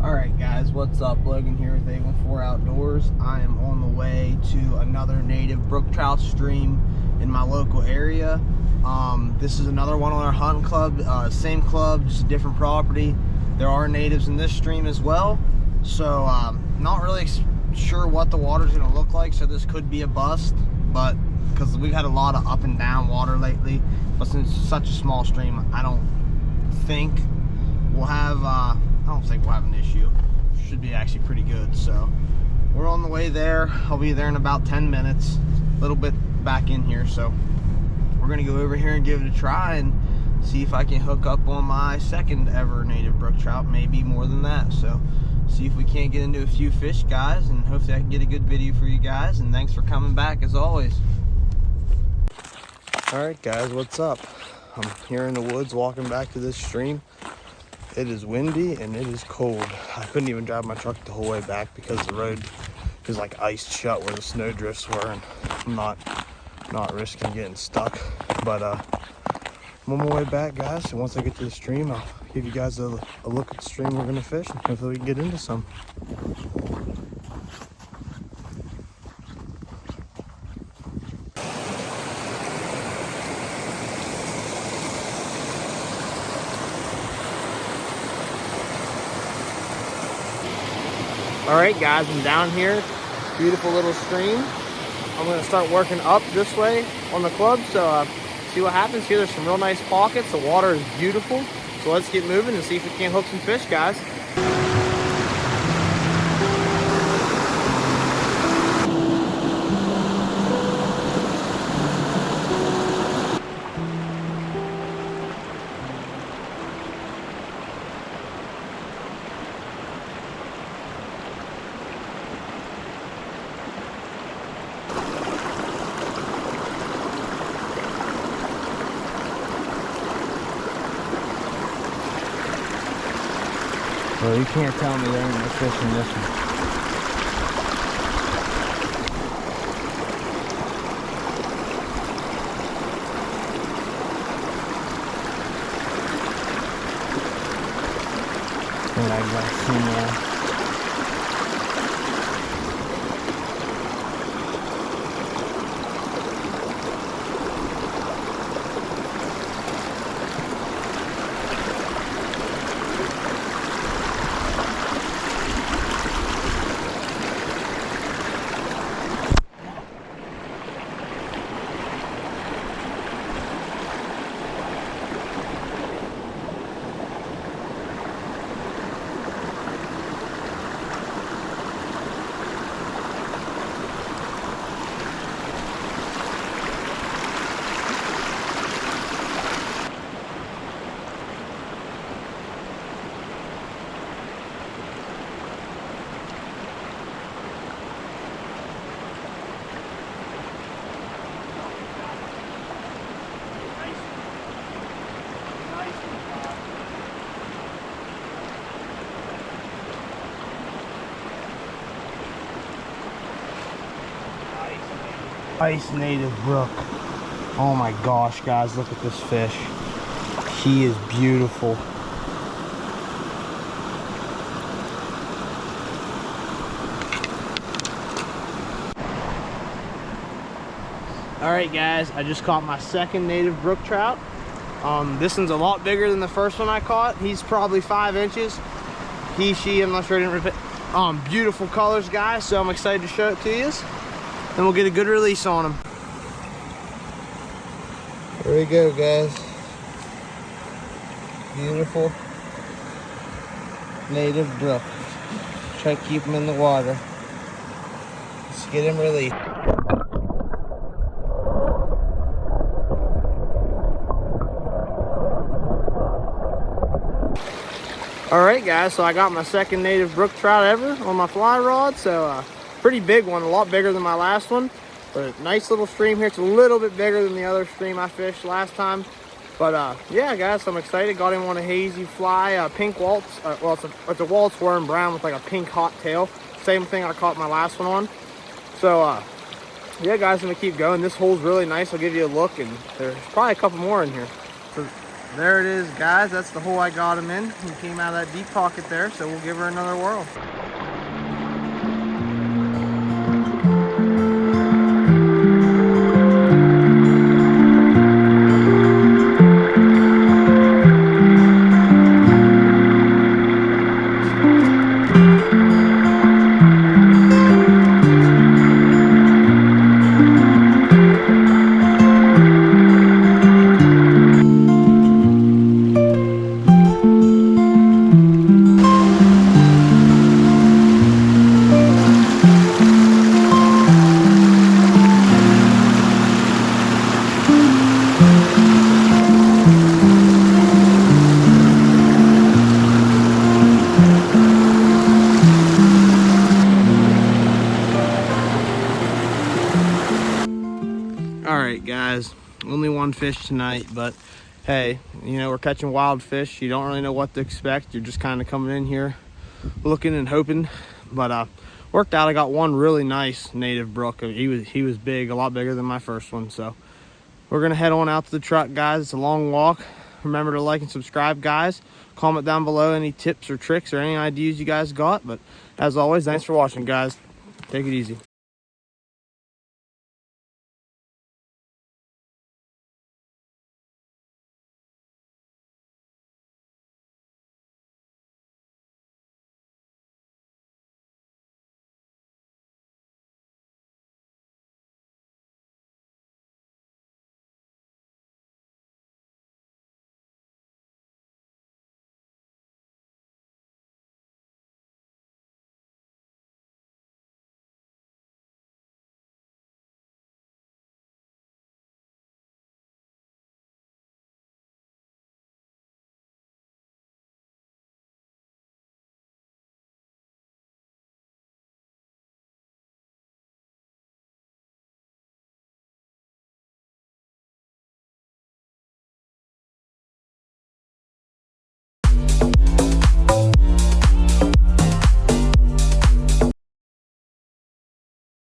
Alright guys, what's up? Logan here with A14 Outdoors. I am on the way to another native brook trout stream in my local area. This is another one on our hunting club, same club, just a different property. There are natives in this stream as well, so not really sure what the water's going to look like, so this could be a bust, but because we've had a lot of up and down water lately, but since it's such a small stream, I don't think we'll have an issue. Should be actually pretty good. So we're on the way there. I'll be there in about 10 minutes, a little bit back in here, so we're gonna go over here and give it a try and see if I can hook up on my second ever native brook trout, maybe more than that. So see if we can't get into a few fish, guys, and hopefully I can get a good video for you guys. And thanks for coming back as always. All right guys, what's up? I'm here in the woods walking back to this stream. It is windy and it is cold. I couldn't even drive my truck the whole way back because the road is like iced shut where the snow drifts were, and I'm not risking getting stuck. But I'm on my way back, guys. So once I get to the stream, I'll give you guys a look at the stream we're gonna fish, and hopefully we can get into some. Alright guys, I'm down here, beautiful little stream. I'm going to start working up this way on the club, so see what happens here. There's some real nice pockets, the water is beautiful, so let's get moving and see if we can't hook some fish, guys. Well, you can't tell me there ain't no fish in this one. And I got some nice native brook. Oh my gosh, guys, look at this fish. He is beautiful. All right guys, I just caught my second native brook trout. This one's a lot bigger than the first one I caught. He's probably 5 inches. He, she, I'm not sure, I didn't repeat. Beautiful colors, guys, so I'm excited to show it to you. And we'll get a good release on him. There we go, guys. Beautiful native brook. Try to keep him in the water. Let's get him released. Alright guys, so I got my second native brook trout ever on my fly rod. So pretty big one, a lot bigger than my last one. But a nice little stream here. It's a little bit bigger than the other stream I fished last time. But yeah, guys, I'm excited. Got him on a hazy fly, pink waltz. Well, it's a waltz worm brown with like a pink hot tail. Same thing I caught my last one on. So yeah, guys, I'm gonna keep going. This hole's really nice. I'll give you a look, and there's probably a couple more in here. So there it is, guys. That's the hole I got him in. He came out of that deep pocket there, so we'll give her another whirl. All right, guys, only one fish tonight, but hey, you know, we're catching wild fish. You don't really know what to expect. You're just kind of coming in here looking and hoping, but worked out. I got one really nice native brook. He was big, a lot bigger than my first one. So we're gonna head on out to the truck, guys. It's a long walk. Remember to like and subscribe, guys. Comment down below any tips or tricks or any ideas you guys got. But as always, thanks for watching, guys. Take it easy.